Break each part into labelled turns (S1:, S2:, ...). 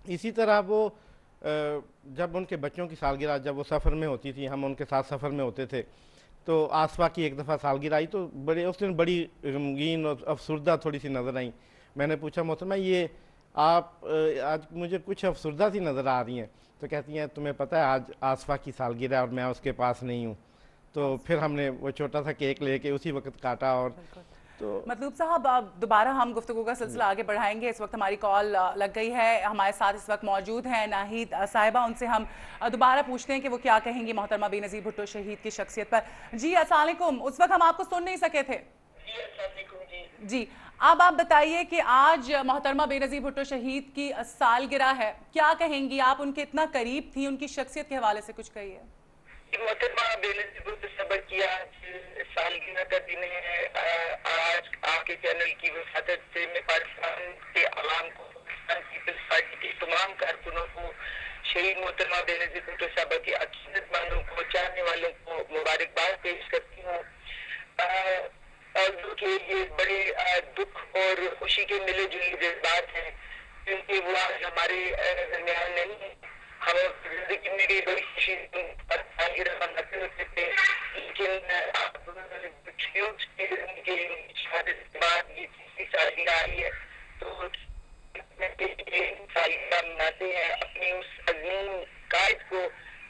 S1: اسی طرح وہ جب ان کے بچوں کی سالگرہ جب وہ سفر میں ہوتی تھی، ہم ان کے ساتھ سفر میں ہوتے تھے، تو آصفہ کی ایک دفعہ سالگرہ آئی تو بڑے اس دن بڑی غمگین اور افسردہ تھوڑی سی نظر آئیں. میں نے پوچھا محترمہ یہ آپ آج مجھے کچھ افسردہ سی نظر آ رہی ہیں. تو کہتی ہیں تمہیں پتہ ہے آج آصفہ کی سالگرہ ہے اور میں اس کے پاس نہیں ہوں. تو پھر ہم نے وہ چھوٹا سا کیک لے کے اسی وقت کاٹا. اور
S2: بالکل.
S1: تو
S2: مطلوب صاحب دوبارہ ہم گفتگو کا سلسلہ آگے بڑھائیں گے. اس وقت ہماری کال لگ گئی ہے. ہمارے ساتھ اس وقت موجود ہیں ناہید صاحبہ. ان سے ہم دوبارہ پوچھتے ہیں کہ وہ کیا کہیں گی محترمہ بے نظیر بھٹو شہید کی شخصیت پر. جی السلام علیکم. اس وقت ہم آپ کو سن نہیں سکے تھے.
S3: جی السلام علیکم. جی
S2: جی اب آپ بتائیے کہ آج محترمہ بے نظیر بھٹو شہید کی سالگرہ ہے, کیا کہیں گی آپ؟ ان کے اتنا قریب تھی, ان کی شخصیت کے حوالے سے کچھ کہیے.
S3: محترمہ بے نظیر بھٹو صاحبہ کی آج سالگرہ کا دن ہے. آج آپ کے چینل کی وساطت سے میں پاکستان کے عوام کو, پاکستان پیپلز پارٹی کے تمام کارکنوں کو, شہید محترمہ بے نظیر بھٹو صاحبہ کے عقیدت مندوں کو, چاہنے والوں کو مبارکباد پیش کرتی ہوں. اور کہ یہ بڑے دکھ اور خوشی کے ملے جلے جذبات ہیں, کیونکہ وہ آج ہمارے درمیان نہیں ہے. ہم زندگی میں بھی بڑی خوشی سالگرہ مناتے ہوتے تھے, لیکن شہادت کے بعد یہ تیسری سالگرہ آئی ہے. تو سالگرہ مناتے ہیں اپنے اس عظیم قائد کو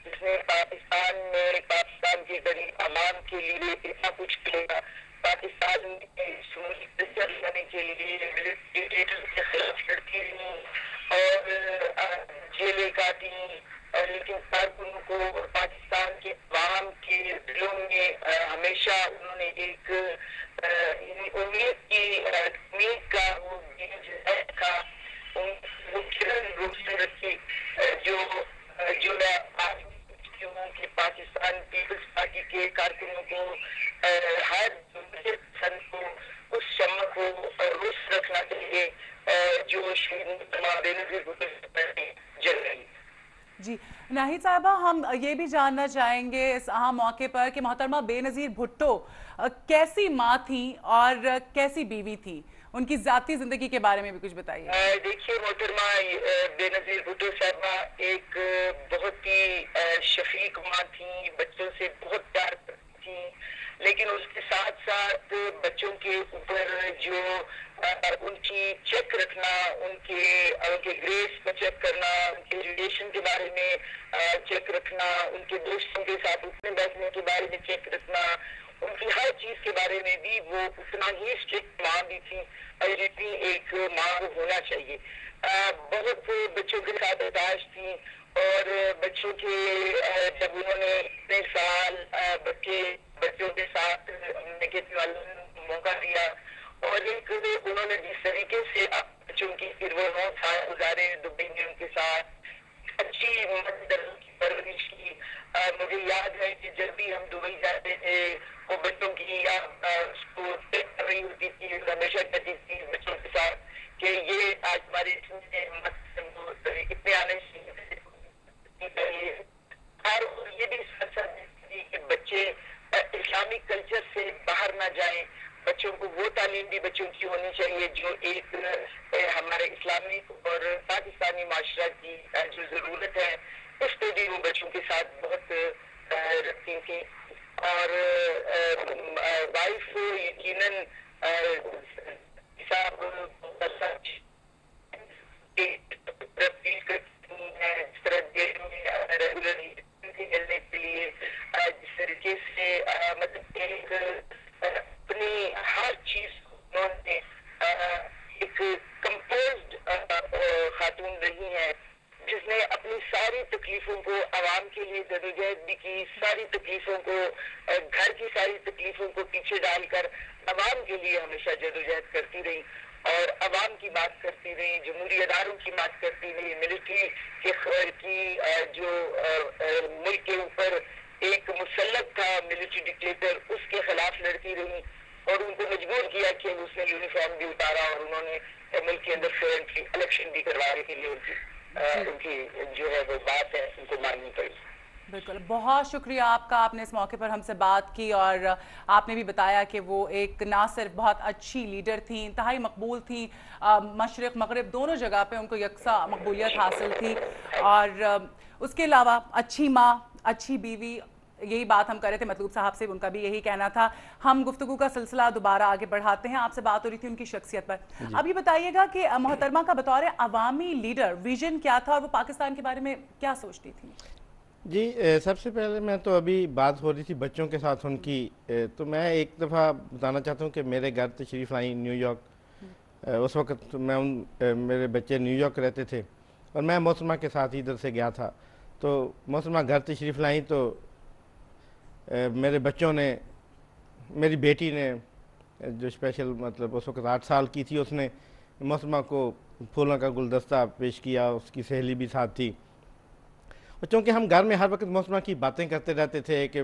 S3: جس نے پاکستان میں پاکستان کے غریب عوام کے لیے اتنا کچھ کیا. پاکستان میں شمولیت لانے کے لیے ڈکٹیٹر کے خلاف لڑتی رہی اور جیلیں کاٹی, لیکن کارکنوں کو پاکستان کے عوام کے دلوں میں ہمیشہ انہوں نے ایک امید کی امید کا وہ بیج رکھا, وہ کرن روشن رکھی جو میں آج ہوں کہ پاکستان پیپلز پارٹی کے کارکنوں کو ہر سن کو اس شمع کو روشن رکھنا چاہیے جو شہید محترمہ بے نظیر بھٹو جل رہی.
S2: جی ناہید صاحبہ, ہم یہ بھی جاننا چاہیں گے اس اہم موقع پر کہ محترمہ بے نظیر بھٹو کیسی ماں تھیں اور کیسی بیوی تھی, ان کی ذاتی زندگی کے بارے میں بھی کچھ بتائیے.
S3: دیکھیے محترمہ بے نظیر بھٹو صاحبہ ایک بہت ہی شفیق ماں تھیں, بچوں سے بہت پیار کرتی تھیں, لیکن اس کے ساتھ ساتھ بچوں کے اوپر جو ان کی چیک رکھنا, ان کے گریڈز کو چیک کرنا, ان کے ایجوکیشن کے بارے میں چیک رکھنا, ان کے دوستوں کے ساتھ اٹھنے بیٹھنے کے بارے میں چیک رکھنا, ان کی ہر چیز کے بارے میں بھی وہ اتنا ہی اسٹرکٹ ماں بھی تھی جتنی ایک ماں کو ہونا چاہیے. بہت بچوں کے ساتھ اداش تھی اور بچوں کے جب انہوں نے اتنے سال بچوں کے ساتھ نگہت والوں نے موقع دیا اور ایک انہوں نے جس طریقے سے بچوں کی پھر وہ 9 سال گزارے دبئی میں ان کے ساتھ اچھی درجوں کی پرورش کی. مجھے یاد ہے کہ جب بھی ہم دبئی جاتے تھے وہ بچوں کی اس کو چیک کر رہی ہوتی تھی, ہمیشہ کہتی تھی بچوں کے ساتھ کہ یہ آج ہمارے اتنے آنے چاہیے. اور یہ بھی ساتھ ساتھ دیکھتی کہ بچے اسلامک کلچر سے باہر نہ جائیں, بچوں کو وہ تعلیم بھی بچوں کی ہونی چاہیے جو ایک ہمارے اسلامک اور پاکستانی معاشرہ کی جو ضرورت ہے, اس پہ بھی وہ بچوں کے ساتھ بہت رکھتی تھیں. اور وائف یقیناً صاحب جس طرح دیر میں ریگولرلی ملنے کے لیے جس طریقے سے مطلب ایک اپنی ہر چیز کو انہوں نے ایک کمپوزڈ خاتون رہی ہے جس نے اپنی ساری تکلیفوں کو عوام کے لیے جدوجہد بھی کی, ساری تکلیفوں کو گھر کی ساری تکلیفوں کو پیچھے ڈال کر عوام کے لیے ہمیشہ جدوجہد کرتی رہی اور عوام کی بات کرتی رہی, جمہوری اداروں کی بات کرتی رہی, ملٹری کی جو ملک کے اوپر ایک مسلط تھا ملٹری ڈکٹیٹر, اس کے خلاف لڑتی رہی اور ان کو مجبور کیا کہ اس نے یونیفارم بھی اتارا اور انہوں نے ملک کے اندر فرینڈلی الیکشن بھی کروانے کے لیے ان کی جو ہے وہ بات ہے ان کو ماننی پڑی.
S2: بالکل، بہت شکریہ آپ کا، آپ نے اس موقع پر ہم سے بات کی اور آپ نے بھی بتایا کہ وہ ایک نہ صرف بہت اچھی لیڈر تھیں، انتہائی مقبول تھیں، مشرق مغرب دونوں جگہ پہ ان کو یکساں مقبولیت حاصل تھی، اور اس کے علاوہ اچھی ماں، اچھی بیوی، یہی بات ہم کر رہے تھے مطلوب صاحب سے، ان کا بھی یہی کہنا تھا۔ ہم گفتگو کا سلسلہ دوبارہ آگے بڑھاتے ہیں، آپ سے بات ہو رہی تھی ان کی شخصیت پر۔ اب یہ بتائیے گا کہ محترمہ کا بطور عوامی لیڈر ویژن کیا تھا اور وہ پاکستان کے بارے میں کیا سوچتی تھی؟
S1: جی سب سے پہلے میں تو ابھی بات ہو رہی تھی بچوں کے ساتھ ان کی، تو میں ایک دفعہ بتانا چاہتا ہوں کہ میرے گھر تشریف آئیں نیو یارک، اس وقت میرے بچے نیو یارک رہتے تھے اور میں محترمہ کے ساتھ ادھر سے گیا تھا، تو محترمہ گھر تشریف لائیں تو میرے بچوں نے، میری بیٹی نے جو اسپیشل مطلب اس وقت 8 سال کی تھی، اس نے محترمہ کو پھولوں کا گلدستہ پیش کیا، اس کی سہیلی بھی ساتھ تھی، اور چونکہ ہم گھر میں ہر وقت محترمہ کی باتیں کرتے رہتے تھے کہ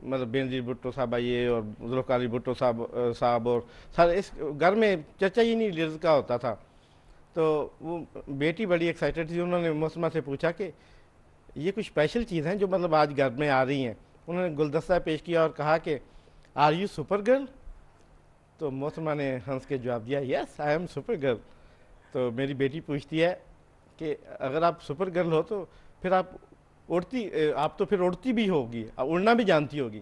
S1: مطلب بینظیر بھٹو صاحب یہ اور ذوالفقار بھٹو صاحب اور سارے اس گھر میں چرچا ہی نہیں لیڈرز کا ہوتا تھا، تو وہ بیٹی بڑی ایکسائٹڈ تھی، انہوں نے محترمہ سے پوچھا کہ یہ کچھ اسپیشل چیز ہیں جو مطلب آج گھر میں آ رہی ہیں، انہوں نے گلدستہ پیش کیا اور کہا کہ آر یو سپر گرل؟ تو محترمہ نے ہنس کے جواب دیا یس آئی ایم سپر گرل۔ تو میری بیٹی پوچھتی ہے کہ اگر آپ سپر گرل ہو تو پھر آپ تو پھر اڑتی بھی ہوگی، اڑنا بھی جانتی ہوگی۔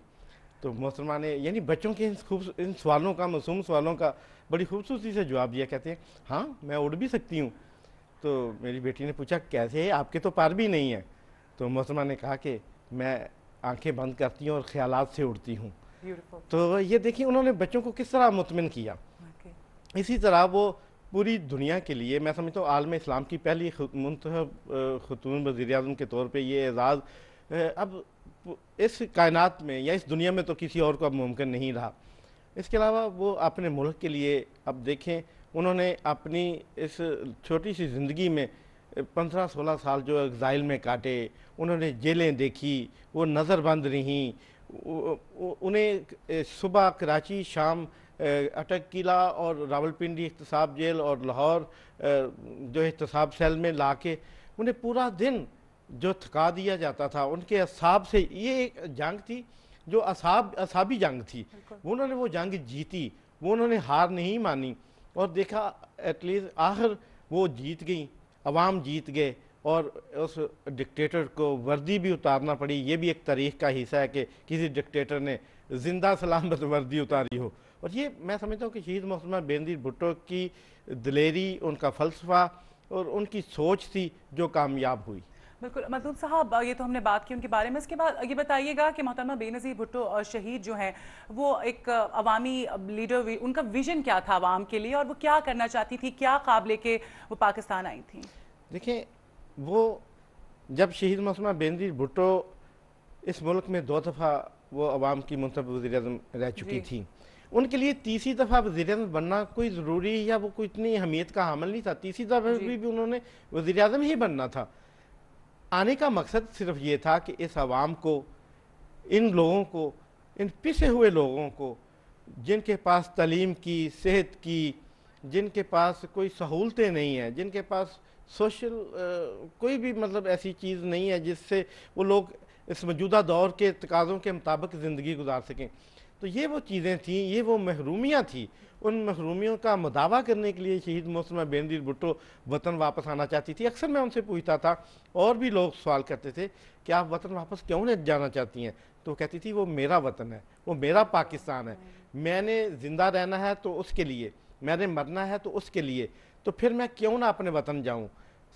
S1: تو محترمہ نے یعنی بچوں کے ان سوالوں کا، معصوم سوالوں کا بڑی خوبصورتی سے جواب دیا، کہتے ہیں ہاں میں اڑ بھی سکتی ہوں۔ تو میری بیٹی نے پوچھا کیسے، آپ کے تو پار بھی نہیں ہیں؟ تو محترمہ نے کہا کہ میں آنکھیں بند کرتی ہوں اور خیالات سے اڑتی ہوں۔ تو یہ دیکھیں انہوں نے بچوں کو کس طرح مطمئن کیا۔ اسی طرح وہ پوری دنیا کے لیے، میں سمجھتا ہوں عالم اسلام کی پہلی منتخب خاتون وزیر اعظم کے طور پہ یہ اعزاز اب اس کائنات میں یا اس دنیا میں تو کسی اور کو اب ممکن نہیں رہا۔ اس کے علاوہ وہ اپنے ملک کے لیے، اب دیکھیں انہوں نے اپنی اس چھوٹی سی زندگی میں 15-16 سال جو ایگزائل میں کاٹے، انہوں نے جیلیں دیکھی، وہ نظر بند رہیں، انہیں صبح کراچی، شام اٹک قلعہ اور راولپنڈی احتساب جیل اور لاہور جو احتساب سیل میں لا کے انہیں پورا دن جو تھکا دیا جاتا تھا، ان کے اعصاب سے، یہ ایک جنگ تھی جو اعصابی جنگ تھی، انہوں نے وہ جنگ جیتی، وہ انہوں نے ہار نہیں مانی، اور دیکھا ایٹ لیسٹ آخر وہ جیت گئیں، عوام جیت گئے، اور اس ڈکٹیٹر کو وردی بھی اتارنا پڑی۔ یہ بھی ایک تاریخ کا حصہ ہے کہ کسی ڈکٹیٹر نے زندہ سلامت وردی اتاری ہو، اور یہ میں سمجھتا ہوں کہ شہید محترمہ بینظیر بھٹو کی دلیری، ان کا فلسفہ اور ان کی سوچ تھی جو کامیاب ہوئی۔
S2: بالکل مطلوب صاحب، یہ تو ہم نے بات کی ان کے بارے میں، اس کے بعد یہ بتائیے گا کہ محترمہ بینظیر بھٹو شہید جو ہیں وہ ایک عوامی لیڈر، ان کا ویژن کیا تھا عوام کے لیے، اور وہ کیا کرنا چاہتی تھی، کیا خواب لے کے وہ پاکستان آئی تھیں؟
S1: دیکھیں وہ جب شہید محترمہ بینظیر بھٹو اس ملک میں 2 دفعہ وہ عوام کی منتخب وزیر اعظم رہ چکی تھی، ان کے لیے تیسری دفعہ وزیر اعظم بننا کوئی ضروری یا وہ کوئی اتنی اہمیت کا حامل نہیں تھا، تیسری دفعہ بھی انہوں نے وزیر اعظم ہی بننا تھا۔ آنے کا مقصد صرف یہ تھا کہ اس عوام کو، ان لوگوں کو، ان پسے ہوئے لوگوں کو جن کے پاس تعلیم کی، صحت کی، جن کے پاس کوئی سہولتیں نہیں ہیں، جن کے پاس سوشل کوئی بھی مطلب ایسی چیز نہیں ہے جس سے وہ لوگ اس موجودہ دور کے تقاضوں کے مطابق زندگی گزار سکیں، تو یہ وہ چیزیں تھیں، یہ وہ محرومیاں تھیں، ان محرومیوں کا مداوع کرنے کے لیے شہید محترمہ بینظیر بھٹو وطن واپس آنا چاہتی تھی۔ اکثر میں ان سے پوچھتا تھا، اور بھی لوگ سوال کرتے تھے کہ آپ وطن واپس کیوں نہیں جانا چاہتی ہیں، تو وہ کہتی تھی وہ میرا وطن ہے، وہ میرا پاکستان ہے، میں نے زندہ رہنا ہے تو اس کے لیے، میں نے مرنا ہے تو اس کے لیے، تو پھر میں کیوں نہ اپنے وطن جاؤں۔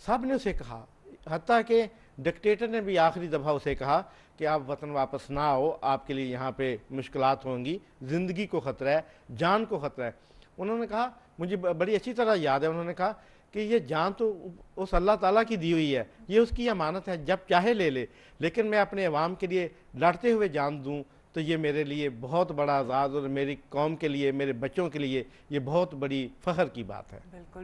S1: سب نے اسے کہا، حتیٰ کہ ڈکٹیٹر نے بھی آخری دفعہ اسے کہا کہ آپ وطن واپس نہ آؤ، آپ کے لیے یہاں پہ مشکلات ہوں گی، زندگی کو خطرہ ہے، جان کو خطرہ ہے۔ انہوں نے کہا، مجھے بڑی اچھی طرح یاد ہے، انہوں نے کہا کہ یہ جان تو اس اللہ تعالیٰ کی دی ہوئی ہے، یہ اس کی امانت ہے، جب چاہے لے لے، لیکن میں اپنے عوام کے لیے لڑتے ہوئے جان دوں تو یہ میرے لیے بہت بڑا اعزاز، اور میری قوم کے لیے، میرے بچوں کے لیے یہ بہت بڑی فخر کی بات ہے۔
S2: بالکل۔